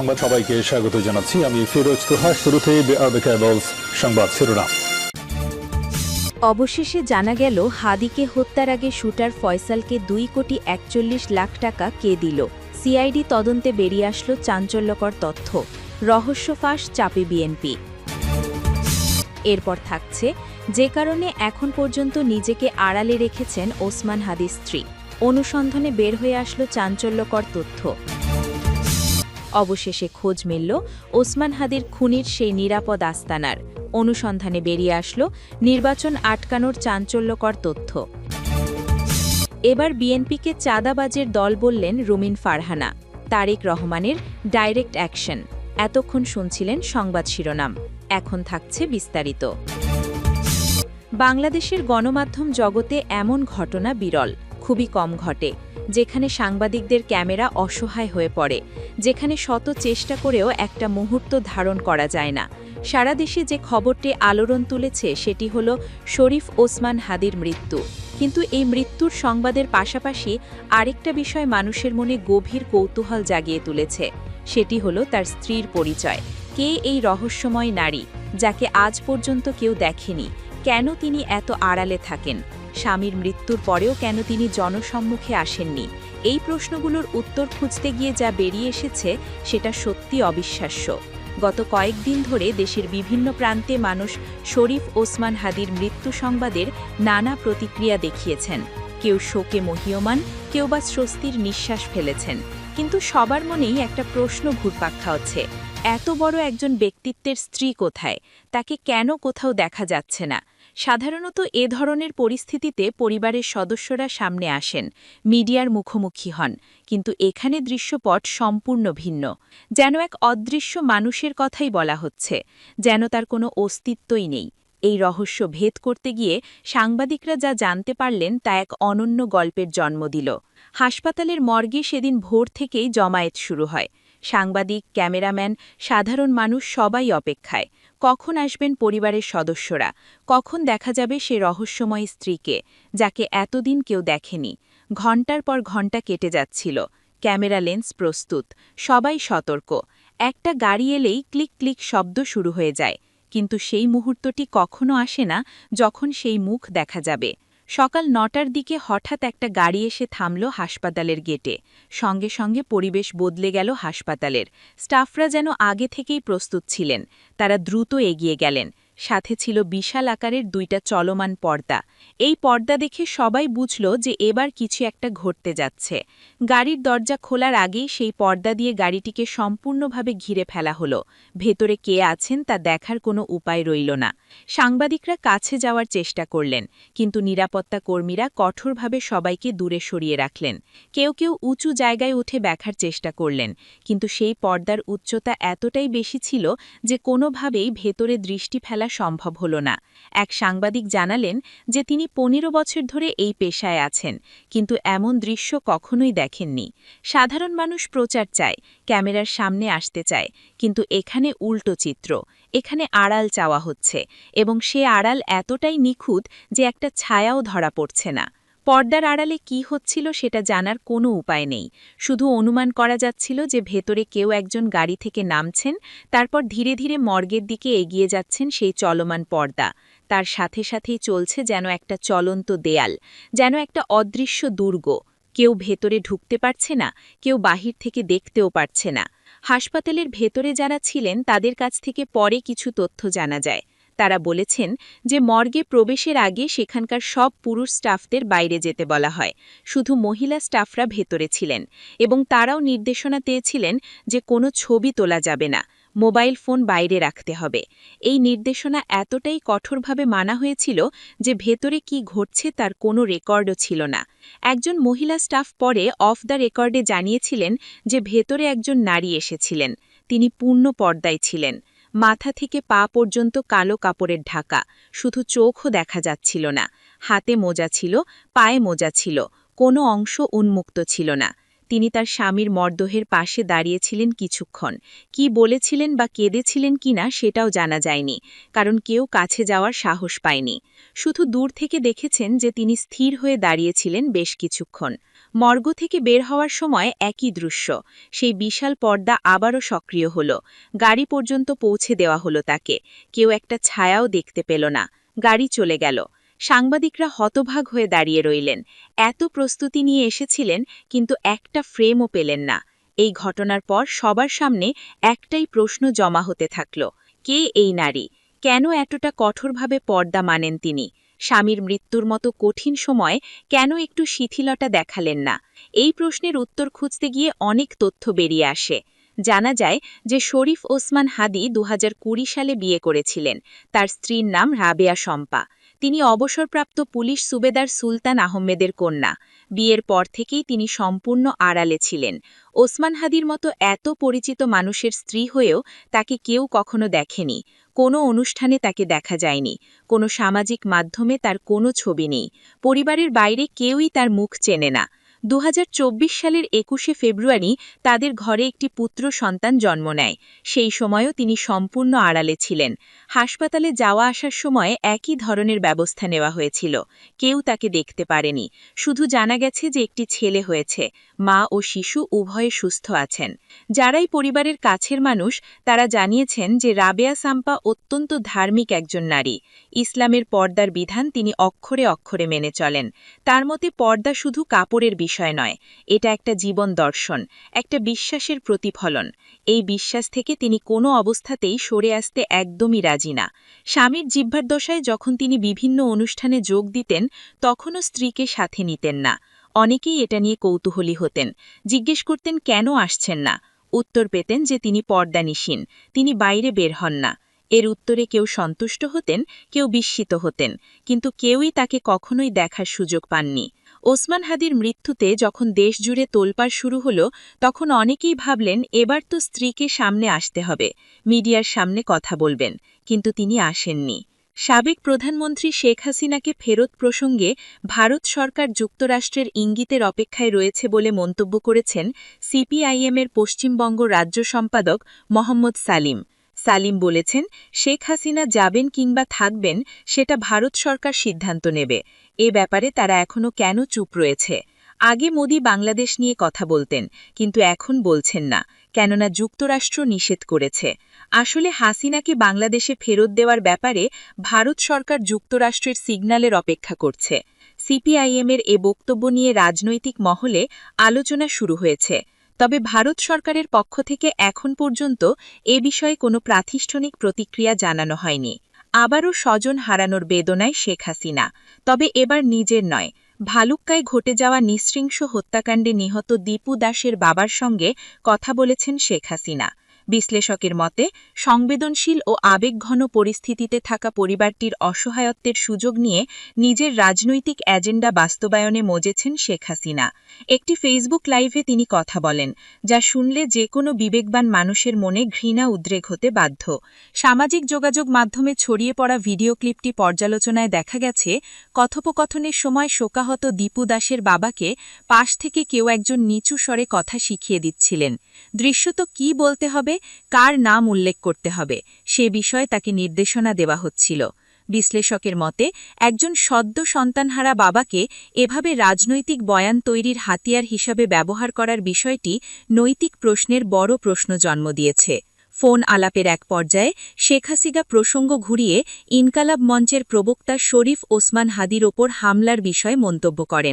সংবাদ সবাইকে স্বাগত জানাচ্ছি। আমি ফিরোজ তোহা। শুরুতেই সংবাদ শিরোনাম। অবশেষে জানা গেল হাদিকে হত্যার আগে শুটার ফয়সালকে 2,41,00,000 টাকা কে দিল। সিআইডি তদন্তে বেরিয়ে আসলো চাঞ্চল্যকর তথ্য। রহস্য ফাঁস, চাপে বিএনপি। এরপর থাকছে যে কারণে এখন পর্যন্ত নিজেকে আড়ালে রেখেছেন ওসমান হাদির স্ত্রী। অনুসন্ধানে বের হয়ে আসলো চাঞ্চল্যকর তথ্য। অবশেষে খোঁজ মিলল ওসমান হাদির খুনির সেই নিরাপদ আস্তানার। অনুসন্ধানে বেরিয়ে আসলো নির্বাচন আটকানোর চাঞ্চল্যকর তথ্য। এবার বিএনপিকে চাঁদাবাজের দল বললেন রুমিন ফারহানা। তারেক রহমানের ডাইরেক্ট অ্যাকশন। এতক্ষণ শুনছিলেন সংবাদ শিরোনাম, এখন থাকছে বিস্তারিত। বাংলাদেশের গণমাধ্যম জগতে এমন ঘটনা বিরল, খুবই কম ঘটে, যেখানে সাংবাদিকদের ক্যামেরা অসহায় হয়ে পড়ে, যেখানে শত চেষ্টা করেও একটা মুহূর্ত ধারণ করা যায় না। সারা দেশে যে খবরটি আলোড়ন তুলেছে সেটি হল শরীফ ওসমান হাদির মৃত্যু। কিন্তু এই মৃত্যুর সংবাদের পাশাপাশি আরেকটা বিষয় মানুষের মনে গভীর কৌতূহল জাগিয়ে তুলেছে। সেটি হল তার স্ত্রীর পরিচয়। কে এই রহস্যময় নারী, যাকে আজ পর্যন্ত কেউ দেখেনি? কেন তিনি এত আড়ালে থাকেন? স্বামীর মৃত্যুর পরেও কেন তিনি জনসম্মুখে আসেননি? এই প্রশ্নগুলোর উত্তর খুঁজতে গিয়ে যা বেরিয়ে এসেছে সেটা সত্যি অবিশ্বাস্য। গত কয়েকদিন ধরে দেশের বিভিন্ন প্রান্তে মানুষ শরীফ ওসমান হাদির মৃত্যু সংবাদের নানা প্রতিক্রিয়া দেখিয়েছেন। কেউ শোকে মহীয়মান, কেউ বা স্বস্তির নিঃশ্বাস ফেলেছেন। কিন্তু সবার মনেই একটা প্রশ্ন ঘুরপাক খাওয়াচ্ছে, এত বড় একজন ব্যক্তিত্বের স্ত্রী কোথায়? তাকে কেন কোথাও দেখা যাচ্ছে না? সাধারণত এ ধরনের পরিস্থিতিতে পরিবারের সদস্যরা সামনে আসেন, মিডিয়ার মুখোমুখি হন, কিন্তু এখানে দৃশ্যপট সম্পূর্ণ ভিন্ন। যেন এক অদৃশ্য মানুষের কথাই বলা হচ্ছে, যেন তার কোনো অস্তিত্বই নেই। এই রহস্য ভেদ করতে গিয়ে সাংবাদিকরা যা জানতে পারলেন তা এক অনন্য গল্পের জন্ম দিল। হাসপাতালের মর্গে সেদিন ভোর থেকেই জমায়েত শুরু হয়। সাংবাদিক, ক্যামেরাম্যান, সাধারণ মানুষ সবাই অপেক্ষায়। কখন আসবেন পরিবারের সদস্যরা? কখন দেখা যাবে সে রহস্যময় স্ত্রীকে, যাকে এতদিন কেউ দেখেনি? ঘণ্টার পর ঘণ্টা কেটে যাচ্ছিল। ক্যামেরা লেন্স প্রস্তুত, সবাই সতর্ক। একটা গাড়ি এলেই ক্লিক ক্লিক শব্দ শুরু হয়ে যায়। কিন্তু সেই মুহূর্তটি কখনো আসে না যখন সেই মুখ দেখা যাবে। সকাল ৯টার দিকে হঠাৎ একটা গাড়ি এসে থামল হাসপাতালের গেটে। সঙ্গে সঙ্গে পরিবেশ বদলে গেল হাসপাতালের। স্টাফরা যেন আগে থেকেই প্রস্তুত ছিলেন। তারা দ্রুত এগিয়ে গেলেন। সাথে ছিল বিশাল আকারের 2টা চলমান পর্দা। এই পর্দা দেখে সবাই বুঝল যে এবার কিছু একটা ঘটতে যাচ্ছে। গাড়ির দরজা খোলার আগেই সেই পর্দা দিয়ে গাড়িটিকে সম্পূর্ণভাবে ঘিরে ফেলা হলো। ভেতরে কে আছেন তা দেখার কোনো উপায় রইল না। সাংবাদিকরা কাছে যাওয়ার চেষ্টা করলেন, কিন্তু নিরাপত্তা কর্মীরা কঠোরভাবে সবাইকে দূরে সরিয়ে রাখলেন। কেউ কেউ উঁচু জায়গায় উঠে দেখার চেষ্টা করলেন, কিন্তু সেই পর্দার উচ্চতা এতটাই বেশি ছিল যে কোনোভাবেই ভেতরে দৃষ্টি ফেলা সম্ভব হল না। এক সাংবাদিক জানালেন যে তিনি 15 বছর ধরে এই পেশায় আছেন, কিন্তু এমন দৃশ্য কখনোই দেখেননি। সাধারণ মানুষ প্রচার চায়, ক্যামেরার সামনে আসতে চায়, কিন্তু এখানে উল্টো চিত্র। এখানে আড়াল চাওয়া হচ্ছে, এবং সে আড়াল এতটাই নিখুঁত যে একটা ছায়াও ধরা পড়ছে না। পর্দার আড়ালে কি হচ্ছিল সেটা জানার কোনো উপায় নেই। শুধু অনুমান করা যাচ্ছিল যে ভেতরে কেউ একজন গাড়ি থেকে নামছেন, তারপর ধীরে ধীরে মর্গের দিকে এগিয়ে যাচ্ছেন সেই চলমান পর্দা। তার সাথে সাথেই চলছে যেন একটা চলন্ত দেয়াল, যেন একটা অদৃশ্য দুর্গ। কেউ ভেতরে ঢুকতে পারছে না, কেউ বাহির থেকে দেখতেও পারছে না। হাসপাতালের ভেতরে যারা ছিলেন তাদের কাছ থেকে পরে কিছু তথ্য জানা যায়। তারা বলেছেন যে মর্গে প্রবেশের আগে সেখানকার সব পুরুষ স্টাফদের বাইরে যেতে বলা হয়। শুধু মহিলা স্টাফরা ভেতরে ছিলেন, এবং তারাও নির্দেশনা পেয়েছিলেন যে কোনো ছবি তোলা যাবে না, মোবাইল ফোন বাইরে রাখতে হবে। এই নির্দেশনা এতটাই কঠোরভাবে মানা হয়েছিল যে ভেতরে কি ঘটছে তার কোনো রেকর্ডও ছিল না। একজন মহিলা স্টাফ পরে অফ দ্য রেকর্ডে জানিয়েছিলেন যে ভেতরে একজন নারী এসেছিলেন। তিনি পূর্ণ পর্দায় ছিলেন। মাথা থেকে পা পর্যন্ত কালো কাপড়ের ঢাকা, শুধু চোখও দেখা যাচ্ছিল না। হাতে মোজা ছিল, পায়ে মোজা ছিল, কোনো অংশ উন্মুক্ত ছিল না। তিনি তার স্বামীর মরদেহের পাশে দাঁড়িয়েছিলেন কিছুক্ষণ। কি বলেছিলেন বা কেঁদেছিলেন কিনা সেটাও জানা যায়নি, কারণ কেউ কাছে যাওয়ার সাহস পায়নি। শুধু দূর থেকে দেখেছেন যে তিনি স্থির হয়ে দাঁড়িয়েছিলেন বেশ কিছুক্ষণ। মর্গ থেকে বের হওয়ার সময় একই দৃশ্য, সেই বিশাল পর্দা আবারও সক্রিয় হল। গাড়ি পর্যন্ত পৌঁছে দেওয়া হলো তাকে। কেউ একটা ছায়াও দেখতে পেল না। গাড়ি চলে গেল। সাংবাদিকরা হতভাগ হয়ে দাঁড়িয়ে রইলেন। এত প্রস্তুতি নিয়ে এসেছিলেন, কিন্তু একটা ফ্রেমও পেলেন না। এই ঘটনার পর সবার সামনে একটাই প্রশ্ন জমা হতে থাকল, কে এই নারী? কেন এতটা কঠোরভাবে পর্দা মানেন তিনি? স্বামীর মৃত্যুর মতো কঠিন সময়ে কেন একটু শিথিলতা দেখালেন না? এই প্রশ্নের উত্তর খুঁজতে গিয়ে অনেক তথ্য বেরিয়ে আসে। জানা যায় যে শরীফ ওসমান হাদি ২০২০ সালে বিয়ে করেছিলেন। তার স্ত্রীর নাম রাবেয়া শম্পা। তিনি অবসরপ্রাপ্ত পুলিশ সুবেদার সুলতান আহমেদের কন্যা। বিয়ের পর থেকেই তিনি সম্পূর্ণ আড়ালে ছিলেন। ওসমান হাদির মতো এত পরিচিত মানুষের স্ত্রী হয়েও তাকে কেউ কখনো দেখেনি। কোনো অনুষ্ঠানে তাকে দেখা যায়নি। কোনো সামাজিক মাধ্যমে তার কোনো ছবি নেই। পরিবারের বাইরে কেউই তার মুখ চেনে না। ২০২৪ সালের ২১শে ফেব্রুয়ারি তাদের ঘরে একটি পুত্র সন্তান জন্ম নেয়। সেই সময়ও তিনি সম্পূর্ণ আড়ালে ছিলেন। হাসপাতালে যাওয়া আসার সময় একই ধরনের ব্যবস্থা নেওয়া হয়েছিল। কেউ তাকে দেখতে পারেনি। শুধু জানা গেছে যে একটি ছেলে হয়েছে। মা ও শিশু উভয়ে সুস্থ আছেন। যারাই পরিবারের কাছের মানুষ, তারা জানিয়েছেন যে রাবেয়া সাম্পা অত্যন্ত ধার্মিক একজন নারী। ইসলামের পর্দার বিধান তিনি অক্ষরে অক্ষরে মেনে চলেন। তার মতে পর্দা শুধু কাপড়ের বিষয় নয়, এটা একটা জীবন দর্শন, একটা বিশ্বাসের প্রতিফলন। এই বিশ্বাস থেকে তিনি কোনো অবস্থাতেই সরে আসতে একদমই রাজি না। স্বামীর জিহ্বার দশায় যখন তিনি বিভিন্ন অনুষ্ঠানে যোগ দিতেন, তখনও স্ত্রীকে সাথে নিতেন না। অনেকেই এটা নিয়ে কৌতূহলী হতেন, জিজ্ঞেস করতেন কেন আসছেন না। উত্তর পেতেন যে তিনি পর্দানিশীন, তিনি বাইরে বের হন না। এর উত্তরে কেউ সন্তুষ্ট হতেন, কেউ বিস্মিত হতেন, কিন্তু কেউই তাকে কখনোই দেখার সুযোগ পাননি। ওসমান হাদির মৃত্যুতে যখন দেশজুড়ে তোলপাড় শুরু হলো, তখন অনেকেই ভাবলেন এবার তো স্ত্রীকে সামনে আসতে হবে, মিডিয়ার সামনে কথা বলবেন, কিন্তু তিনি আসেননি। সাবেক প্রধানমন্ত্রী শেখ হাসিনাকে ফেরত প্রসঙ্গে ভারত সরকার যুক্তরাষ্ট্রের ইঙ্গিতের অপেক্ষায় রয়েছে বলে মন্তব্য করেছেন সিপিআইএমের পশ্চিমবঙ্গ রাজ্য সম্পাদক মোহাম্মদ সালিম। সালিম বলেছেন, শেখ হাসিনা যাবেন কিংবা থাকবেন সেটা ভারত সরকার সিদ্ধান্ত নেবে। এ ব্যাপারে তারা এখনও কেন চুপ রয়েছে? আগে মোদি বাংলাদেশ নিয়ে কথা বলতেন, কিন্তু এখন বলছেন না, কেননা যুক্তরাষ্ট্র নিষেধ করেছে। আসলে হাসিনাকে বাংলাদেশে ফেরত দেওয়ার ব্যাপারে ভারত সরকার যুক্তরাষ্ট্রের সিগন্যালের অপেক্ষা করছে। সিপিআইএমের এ বক্তব্য নিয়ে রাজনৈতিক মহলে আলোচনা শুরু হয়েছে। তবে ভারত সরকারের পক্ষ থেকে এখন পর্যন্ত এ বিষয়ে কোনো প্রাতিষ্ঠানিক প্রতিক্রিয়া জানানো হয়নি। আবারও স্বজন হারানোর বেদনায় শেখ হাসিনা, তবে এবার নিজের নয়। ভালুক্কায় ঘটে যাওয়া নৃশংস হত্যাকাণ্ডে নিহত দীপু দাসের বাবার সঙ্গে কথা বলেছেন শেখ হাসিনা। বিশ্লেষকের মতে, সংবেদনশীল ও আবেগঘন পরিস্থিতিতে থাকা পরিবারটির অসহায়ত্বের সুযোগ নিয়ে নিজের রাজনৈতিক এজেন্ডা বাস্তবায়নে মজেছেন শেখ হাসিনা। একটি ফেসবুক লাইভে তিনি কথা বলেন, যা শুনলে যে কোনো বিবেকবান মানুষের মনে ঘৃণা উদ্রেক হতে বাধ্য। সামাজিক যোগাযোগ মাধ্যমে ছড়িয়ে পড়া ভিডিও ক্লিপটি পর্যালোচনায় দেখা গেছে, কথোপকথনের সময় শোকাহত দীপু দাসের বাবাকে পাশ থেকে কেউ একজন নিচু স্বরে কথা শিখিয়ে দিচ্ছিলেন। দৃশ্যত কী বলতে হবে, কার নাম উল্লেখ করতে হবে, সে বিষয়ে তাকে নির্দেশনা দেওয়া হচ্ছিল। বিশ্লেষকের মতে, একজন সদ্য সন্তানহারা বাবাকে এভাবে রাজনৈতিক বয়ান তৈরির হাতিয়ার হিসাবে ব্যবহার করার বিষয়টি নৈতিক প্রশ্নের বড় প্রশ্ন জন্ম দিয়েছে। ফোন আলাপের এক পর্যায়ে শেখ হাসিনা প্রসঙ্গ ঘুরিয়ে ইনকালাব মঞ্চের প্রবক্তা শরীফ ওসমান হাদির ওপর হামলার বিষয়ে মন্তব্য করেন।